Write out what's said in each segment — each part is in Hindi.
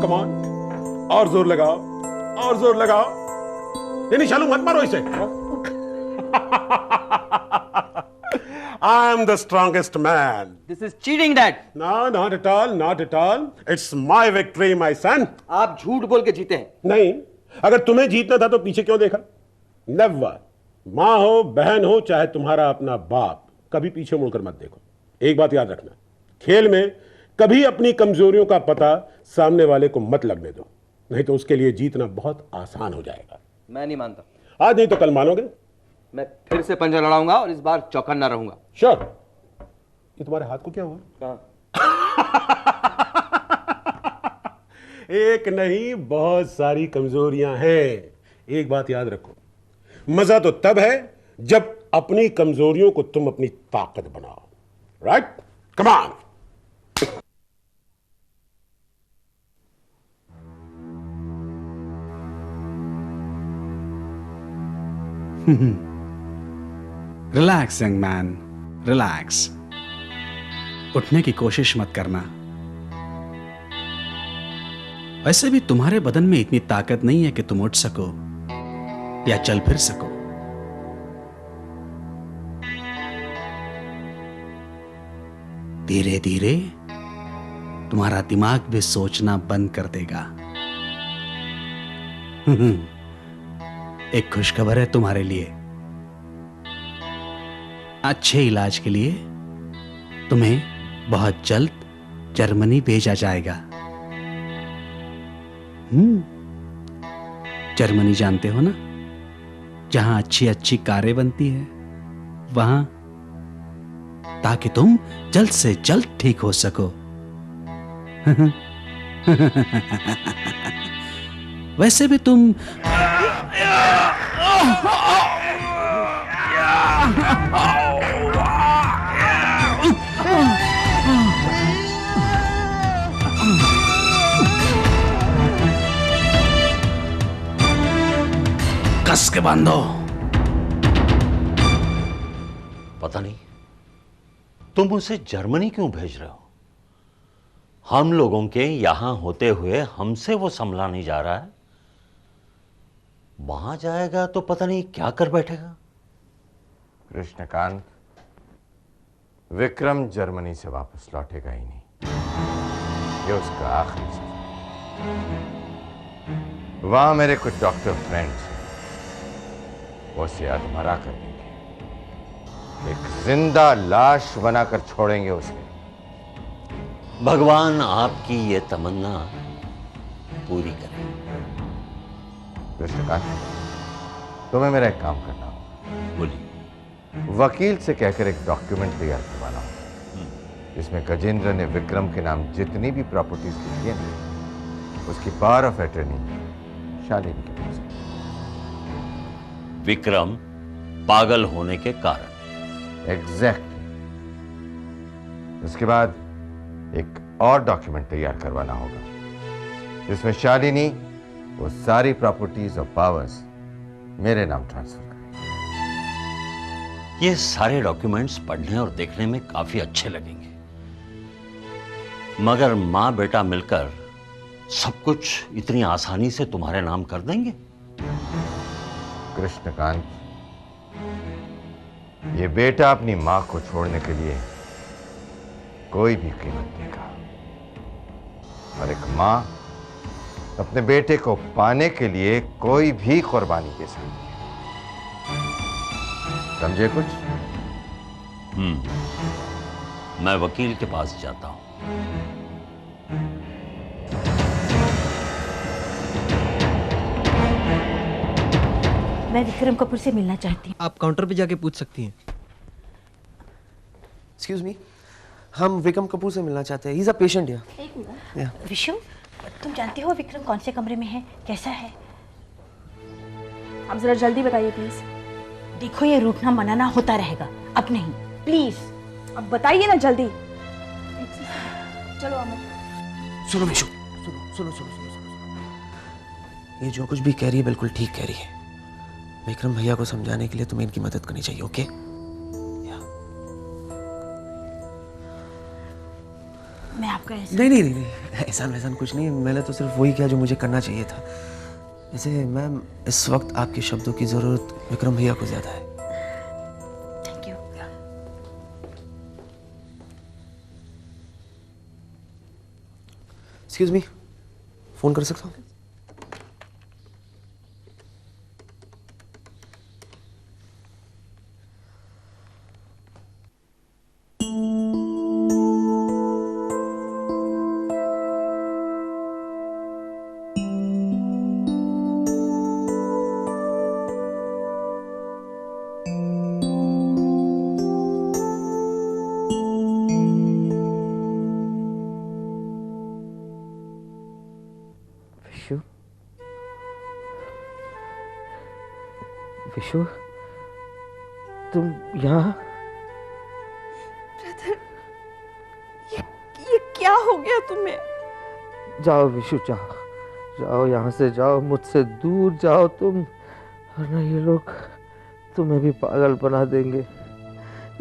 कम ऑन, और जोर लगाओ, और जोर लगाओ। नहीं शालू मत मारो इसे। I am the strongest man. This is cheating, Dad. No, not at all, not at all. It's my victory, my son. आप झूठ बोल के जीते हैं। नहीं, अगर तुम्हें जीतना था तो पीछे क्यों देखा? नेवर। माँ हो, बहन हो, चाहे तुम्हारा अपना बाप, कभी पीछे मुड़कर मत देखो। एक बात याद रखना, खेल में कभी अपनी कमजोरियों का पता सामने वाले को मत लगने दो, नहीं तो उसके लिए जीतना बहुत आसान हो जाएगा। मैं नहीं मानता। आज नहीं तो कल मानोगे। मैं फिर से पंजा लड़ाऊंगा और इस बार चौकन्ना रहूंगा। श्योर। ये तुम्हारे हाथ को क्या हुआ? कहाँ? एक नहीं, बहुत सारी कमजोरियां हैं। एक बात याद रखो, मजा तो तब है जब अपनी कमजोरियों को तुम अपनी ताकत बनाओ। Right? Come on. Relax young man, relax. उठने की कोशिश मत करना। वैसे भी तुम्हारे बदन में इतनी ताकत नहीं है कि तुम उठ सको या चल फिर सको। धीरे धीरे तुम्हारा दिमाग भी सोचना बंद कर देगा। एक खुशखबर है तुम्हारे लिए। अच्छे इलाज के लिए तुम्हें बहुत जल्द जर्मनी भेजा जाएगा। जर्मनी जानते हो ना, जहां अच्छी अच्छी कारें बनती है, वहां, ताकि तुम जल्द से जल्द ठीक हो सको। वैसे भी तुम कस के बांधो। पता नहीं तुम उसे जर्मनी क्यों भेज रहे हो? हम लोगों के यहां होते हुए हमसे वो संभला नहीं जा रहा है। वहां जाएगा तो पता नहीं क्या कर बैठेगा। कृष्णकांत, विक्रम जर्मनी से वापस लौटेगा ही नहीं। ये उसका आखिरी सफर। वहां मेरे कुछ डॉक्टर फ्रेंड्स वो उसे अधमरा कर देंगे, एक जिंदा लाश बनाकर छोड़ेंगे उसे। भगवान आपकी ये तमन्ना पूरी करे। कृष्णकांत, तुम्हें मेरा एक काम करना होगा। बोलिए। वकील से कहकर एक डॉक्यूमेंट तैयार करवाना होगा, जिसमें गजेंद्र ने विक्रम के नाम जितनी भी प्रॉपर्टीज लिखी है ना, उसकी पावर ऑफ अटर्नी शालिनी के पास है। विक्रम पागल होने के कारण। एग्जैक्टली। उसके बाद एक और डॉक्यूमेंट तैयार करवाना होगा, जिसमें शालिनी वो सारी प्रॉपर्टीज और पावर्स मेरे नाम ट्रांसफर करे। ये सारे डॉक्यूमेंट्स पढ़ने और देखने में काफी अच्छे लगेंगे, मगर मां बेटा मिलकर सब कुछ इतनी आसानी से तुम्हारे नाम कर देंगे? कृष्णकांत, ये बेटा अपनी मां को छोड़ने के लिए कोई भी कीमत देगा, और एक मां अपने बेटे को पाने के लिए कोई भी कुर्बानी दे सकती है। समझे कुछ? मैं वकील के पास जाता हूं। मैं विक्रम कपूर से मिलना चाहती हूँ। आप काउंटर पे जाके पूछ सकती हैं। एक्सक्यूज मी, हम विक्रम कपूर से मिलना चाहते हैं। He is a patient here. Vishu, तुम जानते हो विक्रम कौन से कमरे में है, कैसा है? आप जरा जल्दी बताइए प्लीज। देखो, ये रूठना मनाना होता रहेगा, अब नहीं, प्लीज। अब बताइए ना जल्दी। चलो अमर। सुनो विशु, सुनो। ये जो कुछ भी कह रही है बिल्कुल ठीक कह रही है। विक्रम भैया को समझाने के लिए तुम्हें इनकी मदद करनी चाहिए, ओके? मैं आपका ऐसा नहीं नहीं नहीं नहीं, एहसान वैसान कुछ नहीं, मैंने तो सिर्फ वही किया जो मुझे करना चाहिए था। वैसे मैम, इस वक्त आपके शब्दों की ज़रूरत विक्रम भैया को ज़्यादा है। Thank you. Excuse me, phone कर सकता हूँ? विशु, विशु, तुम यहाँ? ये क्या हो गया तुम्हें? जाओ विशु, जाओ जाओ, यहाँ से जाओ, मुझसे दूर जाओ तुम, वरना ये लोग तुम्हें भी पागल बना देंगे।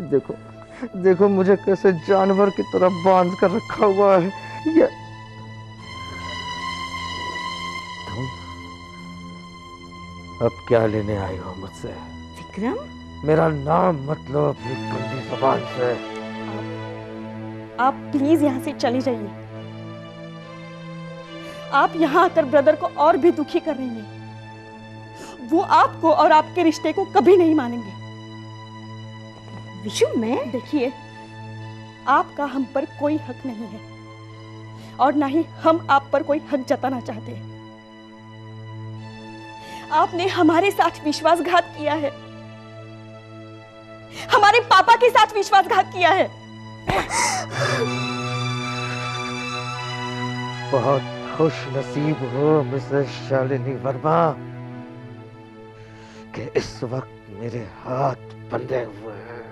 देखो देखो मुझे कैसे जानवर की तरह बांध कर रखा हुआ है। ये तुम अब क्या लेने आई हो मुझसे? विक्रम, मेरा नाम मत लो अपनी गंदी जुबान से। आप प्लीज यहाँ से चले जाइए। आप यहाँ आकर ब्रदर को और भी दुखी कर रही हैं। वो आपको और आपके रिश्ते को कभी नहीं मानेंगे। विशु, मैं देखिए, आपका हम पर कोई हक नहीं है और ना ही हम आप पर कोई हक जताना चाहते हैं। आपने हमारे साथ विश्वासघात किया है, हमारे पापा के साथ विश्वासघात किया है। बहुत खुश नसीब हो मिसेस शालिनी वर्मा कि इस वक्त मेरे हाथ बंधे हुए हैं।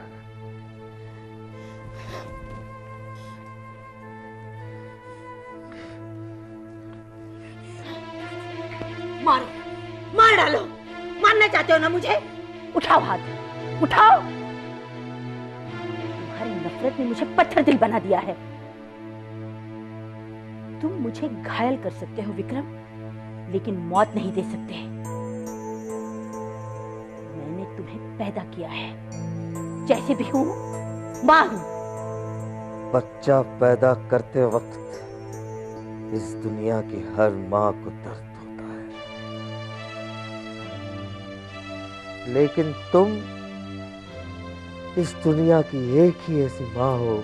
मारो, मार डालो। मारना चाहते हो ना मुझे? उठाओ हाथ, उठाओ। तुम्हारी नफरत ने मुझे पत्थर दिल बना दिया है। तुम मुझे घायल कर सकते हो विक्रम, लेकिन मौत नहीं दे सकते। मैंने तुम्हें पैदा किया है, जैसे भी हूं, मां हूं। बच्चा पैदा करते वक्त इस दुनिया की हर माँ को दर्द होता है, लेकिन तुम इस दुनिया की एक ही ऐसी माँ हो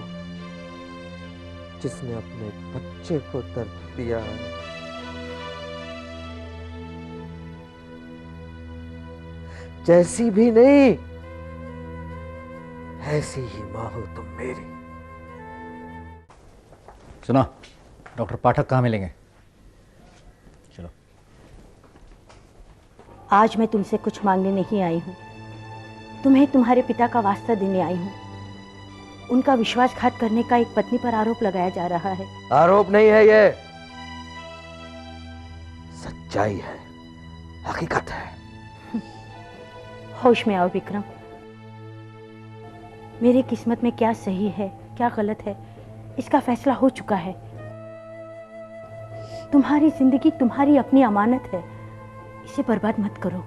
जिसने अपने बच्चे को दर्द दिया है। जैसी भी नहीं, ऐसी ही माँ हो तुम मेरी। सुनो, डॉक्टर पाठक कहाँ मिलेंगे? चलो। आज मैं तुमसे कुछ मांगने नहीं आई हूं, तुम्हें तुम्हारे पिता का वास्ता देने आई हूं। उनका विश्वासघात करने का एक पत्नी पर आरोप लगाया जा रहा है। आरोप नहीं है, ये सच्चाई है, हकीकत है। होश में आओ विक्रम। मेरी किस्मत में क्या सही है क्या गलत है, इसका फैसला हो चुका है। तुम्हारी जिंदगी तुम्हारी अपनी अमानत है, इसे बर्बाद मत करो।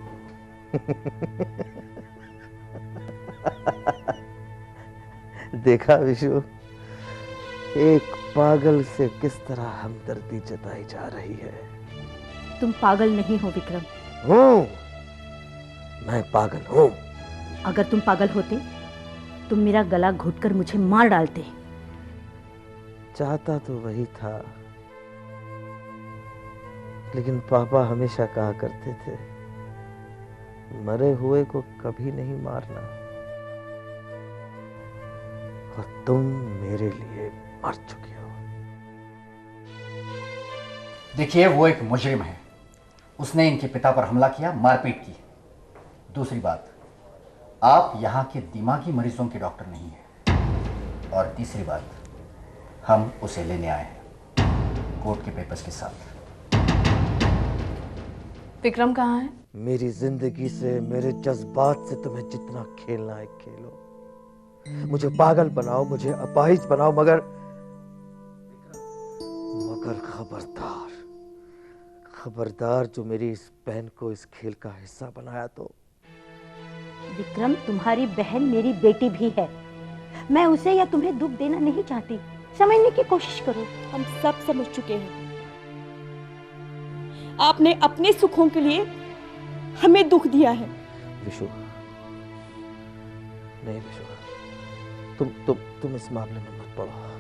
देखा विशु, एक पागल से किस तरह हमदर्दी जताई जा रही है। तुम पागल नहीं हो विक्रम। हूं, मैं पागल हूं। अगर तुम पागल होते तुम मेरा गला घोटकर मुझे मार डालते। चाहता तो वही था, लेकिन पापा हमेशा कहा करते थे, मरे हुए को कभी नहीं मारना। और तुम मेरे लिए मर चुके हो। देखिए, वो एक मुजरिम है। उसने इनके पिता पर हमला किया, मारपीट की। दूसरी बात, आप यहाँ के दिमागी मरीजों के डॉक्टर नहीं हैं। और तीसरी बात, हम उसे लेने आए हैं कोर्ट के पेपर्स के साथ। विक्रम कहाँ है? मेरी जिंदगी से, मेरे जज्बात से तुम्हें जितना खेलना है खेलो। मुझे पागल बनाओ, मुझे अपाहिज बनाओ, मगर मगर खबरदार, खबरदार जो मेरी इस बहन को इस खेल का हिस्सा बनाया तो। विक्रम, तुम्हारी बहन मेरी बेटी भी है। मैं उसे या तुम्हें दुख देना नहीं चाहती, समझने की कोशिश करो। हम सब समझ चुके हैं। आपने अपने सुखों के लिए हमें दुख दिया है। विशु, नहीं विशु, तुम इस मामले में मत पड़ो।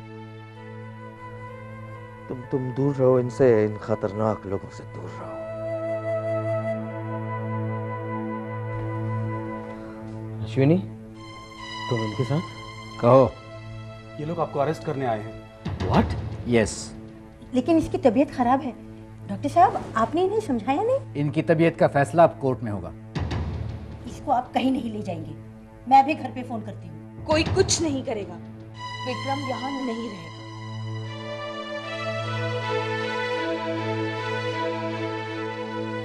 तुम दूर रहो इनसे, इन खतरनाक लोगों से दूर रहो। अश्विनी, तुम इनके साथ? कहो। ये लोग आपको अरेस्ट करने आए हैं। व्हाट? यस। लेकिन इसकी तबीयत खराब है। डॉक्टर साहब, आपने इन्हें समझाया नहीं? इनकी तबीयत का फैसला अब कोर्ट में होगा। इसको आप कहीं नहीं ले जाएंगे। मैं अभी घर पे फोन करती हूँ। कोई कुछ नहीं करेगा। विक्रम यहाँ नहीं रहेगा।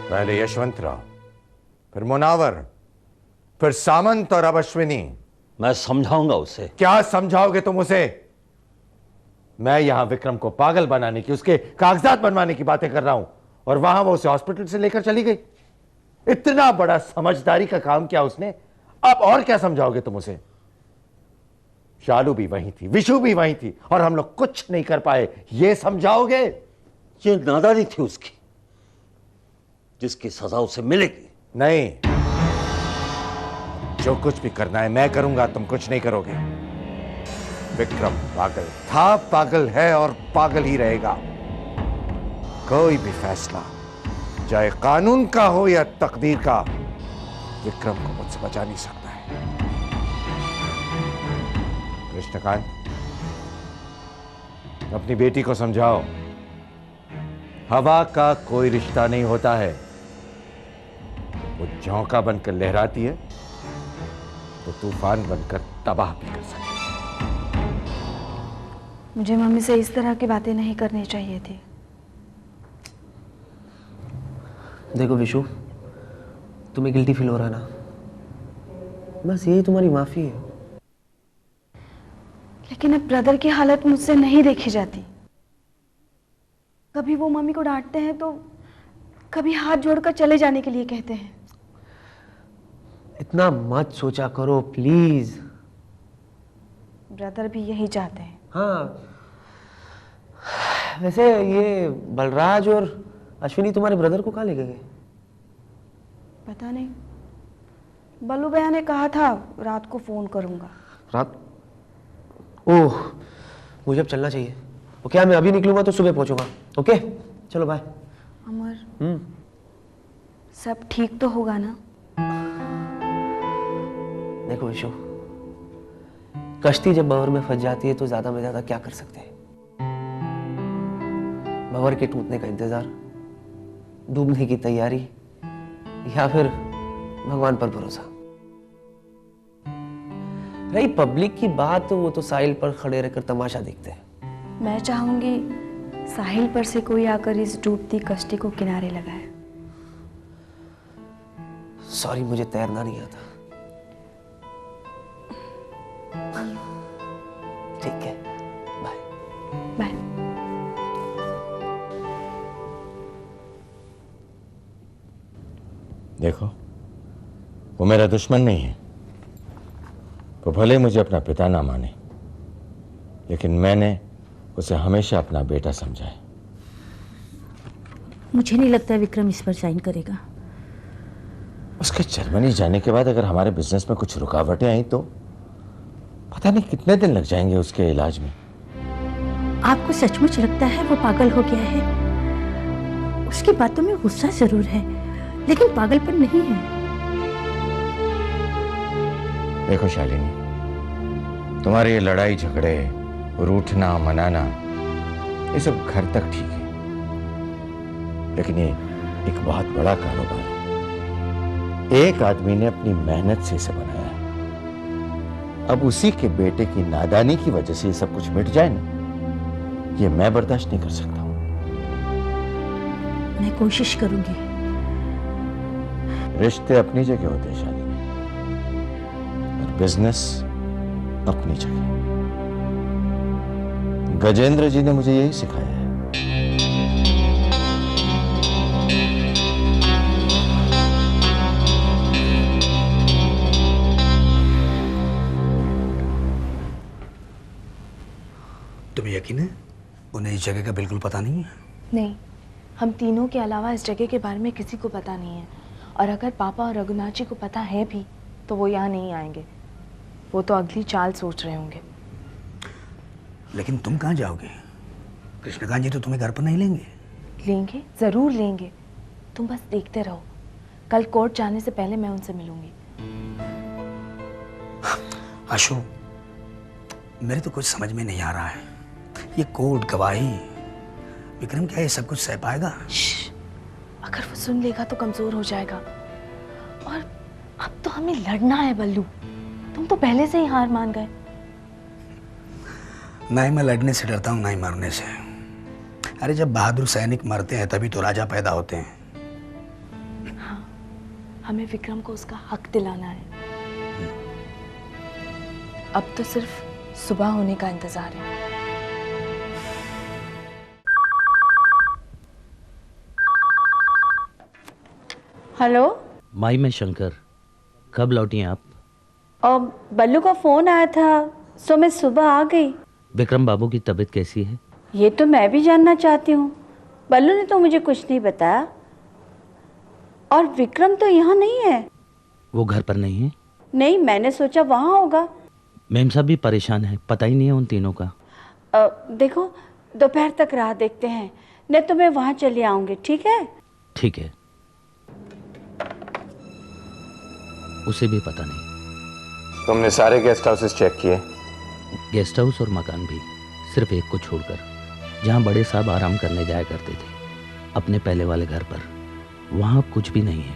पहले यशवंतराव, फिर मुनावर, फिर सामंत और अब अश्विनी। मैं समझाऊंगा उसे। क्या समझाओगे तुम उसे? मैं यहां विक्रम को पागल बनाने की, उसके कागजात बनवाने की बातें कर रहा हूं, और वहां वो उसे हॉस्पिटल से लेकर चली गई। इतना बड़ा समझदारी का काम किया उसने, अब और क्या समझाओगे तुम उसे? शालू भी वहीं थी, विशु भी वहीं थी, और हम लोग कुछ नहीं कर पाए, ये समझाओगे? ये नादानी थी उसकी, जिसकी सजा उसे मिलेगी। नहीं, जो कुछ भी करना है मैं करूंगा, तुम कुछ नहीं करोगे। विक्रम पागल था, पागल है और पागल ही रहेगा। कोई भी फैसला, चाहे कानून का हो या तकदीर का, विक्रम को मुझसे बचा नहीं सकता है। कृष्णकांत, अपनी बेटी को समझाओ, हवा का कोई रिश्ता नहीं होता है। वो झोंका बनकर लहराती है तो तूफान बनकर तबाह भी कर सकती है। मुझे मम्मी से इस तरह की बातें नहीं करनी चाहिए थी। देखो विशु, तुम्हें गिल्टी फील हो रहा है ना, बस यही तुम्हारी माफी है। लेकिन अब ब्रदर की हालत मुझसे नहीं देखी जाती। कभी वो मम्मी को डांटते हैं तो कभी हाथ जोड़कर चले जाने के लिए कहते हैं। इतना मत सोचा करो प्लीज। ब्रदर भी यही चाहते हैं। हाँ, वैसे ये बलराज और अश्विनी तुम्हारे ब्रदर को कहाँ ले गए? पता नहीं, बल्लू भैया ने कहा था रात को फोन करूंगा। रात? ओह, मुझे अब चलना चाहिए। ओके, मैं अभी निकलूंगा तो सुबह पहुंचूंगा। ओके, चलो बाय। अमर, सब ठीक तो होगा ना? देखो विशु, कश्ती जब भंवर में फंस जाती है तो ज्यादा में ज्यादा क्या कर सकते हैं? भंवर के टूटने का इंतजार, डूबने की तैयारी, या फिर भगवान पर भरोसा। रही पब्लिक की बात, तो वो तो साहिल पर खड़े रहकर तमाशा देखते हैं। मैं चाहूंगी साहिल पर से कोई आकर इस डूबती कश्ती को किनारे लगाए। सॉरी, मुझे तैरना नहीं आता। ठीक है, बाय बाय। देखो, वो मेरा दुश्मन नहीं है। वो भले मुझे अपना पिता ना माने, लेकिन मैंने उसे हमेशा अपना बेटा समझा है। मुझे नहीं लगता विक्रम इस पर साइन करेगा। उसके जर्मनी जाने के बाद अगर हमारे बिजनेस में कुछ रुकावटें आई तो पता नहीं कितने दिन लग जाएंगे उसके इलाज में। आपको सचमुच लगता है वो पागल हो गया है? उसकी बातों में गुस्सा जरूर है, लेकिन पागलपन नहीं है। देखो शालिनी, तुम्हारे ये लड़ाई झगड़े, रूठना मनाना, ये सब घर तक ठीक है, लेकिन ये एक बहुत बड़ा कारोबार है। एक आदमी ने अपनी मेहनत से इसे बनाया है। अब उसी के बेटे की नादानी की वजह से ये सब कुछ मिट जाए ना, ये मैं बर्दाश्त नहीं कर सकता हूं। मैं कोशिश करूंगी। रिश्ते अपनी जगह होते हैं शालिनी, और बिजनेस अपनी जगह। गजेंद्र जी ने मुझे यही सिखाया है। यकीन है उन्हें इस जगह का बिल्कुल पता नहीं है? नहीं, हम तीनों के अलावा इस जगह के बारे में किसी को पता नहीं है। और अगर पापा और रघुनाथ जी को पता है भी तो वो यहाँ नहीं आएंगे। वो तो अगली चाल सोच रहे होंगे। लेकिन तुम कहाँ जाओगे? कृष्णकांत जी तो तुम्हें घर पर नहीं लेंगे। लेंगे, जरूर लेंगे। तुम बस देखते रहो। कल कोर्ट जाने से पहले मैं उनसे मिलूंगी। आशु, मेरे तो कुछ समझ में नहीं आ रहा है। ये कोर्ट, गवाही, विक्रम क्या ये सब कुछ सह पाएगा? अगर वो सुन लेगा तो कमजोर हो जाएगा। और अब तो हमें लड़ना है बल्लू। तुम तो पहले से ही हार मान गए। ना ही मैं लड़ने से डरता हूँ, ना ही मरने से। अरे जब बहादुर सैनिक मरते हैं तभी तो राजा पैदा होते हैं। हाँ, हमें विक्रम को उसका हक दिलाना है। अब तो सिर्फ सुबह होने का इंतजार है। हेलो माई, मैं शंकर। कब लौटी हैं आप? और बल्लू का फोन आया था सो मैं सुबह आ गई। विक्रम बाबू की तबीयत कैसी है? ये तो मैं भी जानना चाहती हूँ। बल्लू ने तो मुझे कुछ नहीं बताया। और विक्रम तो यहाँ नहीं है। वो घर पर नहीं है? नहीं, मैंने सोचा वहाँ होगा। मेम साहब भी परेशान है, पता ही नहीं है उन तीनों का। देखो, दोपहर तक राह देखते हैं, नहीं तो मैं वहाँ चली आऊँगी। ठीक है? ठीक है। उसे भी पता नहीं। तुमने सारे गेस्ट हाउसेस चेक किए? गेस्ट हाउस और मकान भी, सिर्फ एक को छोड़कर, जहाँ बड़े साहब आराम करने जाया करते थे, अपने पहले वाले घर पर। वहाँ कुछ भी नहीं है।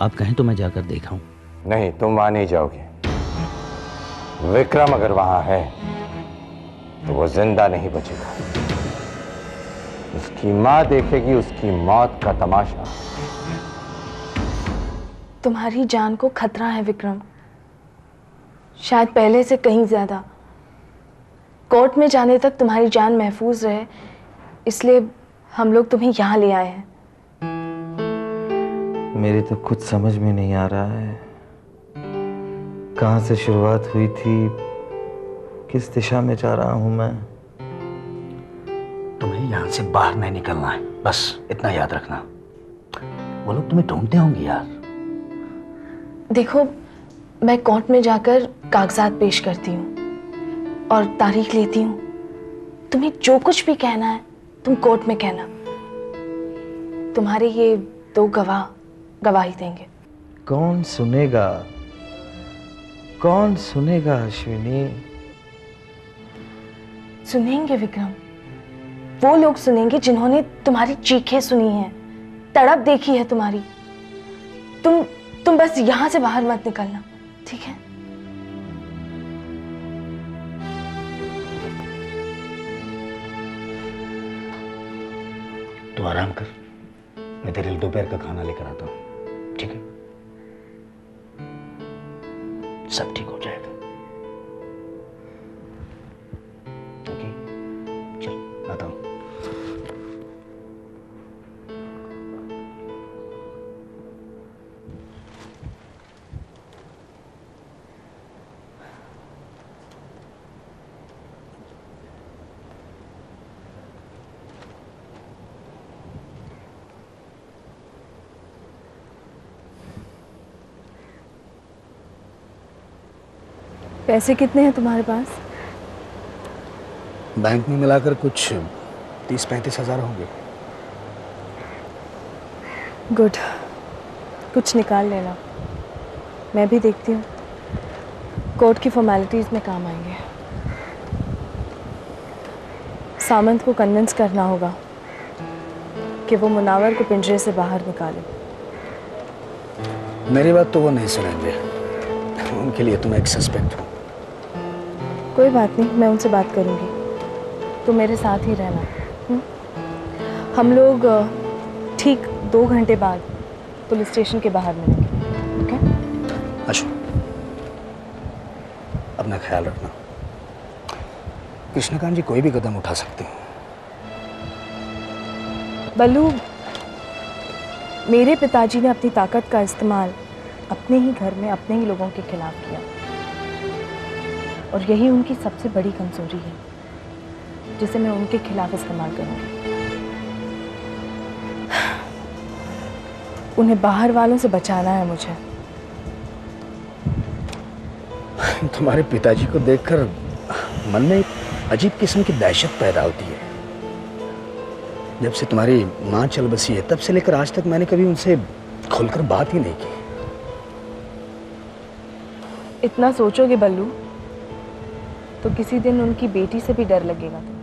आप कहें तो मैं जाकर देखा हूँ। नहीं, तुम वहां नहीं जाओगे। विक्रम अगर वहां है तो वो जिंदा नहीं बचेगा। उसकी मां देखेगी उसकी मौत का तमाशा। तुम्हारी जान को खतरा है विक्रम, शायद पहले से कहीं ज्यादा। कोर्ट में जाने तक तुम्हारी जान महफूज रहे, इसलिए हम लोग तुम्हें यहाँ ले आए हैं। मेरी तो कुछ समझ में नहीं आ रहा है। कहाँ से शुरुआत हुई थी, किस दिशा में जा रहा हूं मैं। तुम्हें यहाँ से बाहर नहीं निकलना है, बस इतना याद रखना। वो लोग तुम्हें ढूंढते होंगे यार। देखो, मैं कोर्ट में जाकर कागजात पेश करती हूँ और तारीख लेती हूँ। तुम्हें जो कुछ भी कहना है तुम कोर्ट में कहना। तुम्हारे ये दो गवाह गवाही देंगे। कौन सुनेगा, कौन सुनेगा अश्विनी? सुनेंगे विक्रम, वो लोग सुनेंगे जिन्होंने तुम्हारी चीखें सुनी हैं, तड़प देखी है तुम्हारी। तुम बस यहां से बाहर मत निकलना, ठीक है? तू आराम कर, मैं तेरे लिए दोपहर का खाना लेकर आता हूँ, ठीक है? सब ठीक हो जाएगा। ओके, चल आता हूँ। पैसे कितने हैं तुम्हारे पास? बैंक में मिलाकर कुछ 30-35 हज़ार होंगे। गुड, कुछ निकाल लेना, मैं भी देखती हूँ। कोर्ट की फॉर्मेलिटीज में काम आएंगे। सामंत को कन्विंस करना होगा कि वो मुनावर को पिंजरे से बाहर निकाले। मेरी बात तो वो नहीं सुनेंगे, उनके लिए तुम एक सस्पेक्ट हो। कोई बात नहीं, मैं उनसे बात करूंगी। तुम मेरे साथ ही रहना। हम लोग ठीक 2 घंटे बाद पुलिस स्टेशन के बाहर मिलेंगे, ओके? अच्छा, अपना ख्याल रखना। कृष्णकांत जी कोई भी कदम उठा सकते हैं। बल्लू, मेरे पिताजी ने अपनी ताकत का इस्तेमाल अपने ही घर में अपने ही लोगों के खिलाफ किया, और यही उनकी सबसे बड़ी कमजोरी है। जिसे मैं उनके खिलाफ इस्तेमाल करूंगी। उन्हें बाहर वालों से बचाना है मुझे। तुम्हारे पिताजी को देखकर मन में एक अजीब किस्म की दहशत पैदा होती है। जब से तुम्हारी माँ चल बसी है तब से लेकर आज तक मैंने कभी उनसे खुलकर बात ही नहीं की। इतना सोचोगे बल्लू तो किसी दिन उनकी बेटी से भी डर लगेगा तुम्हें।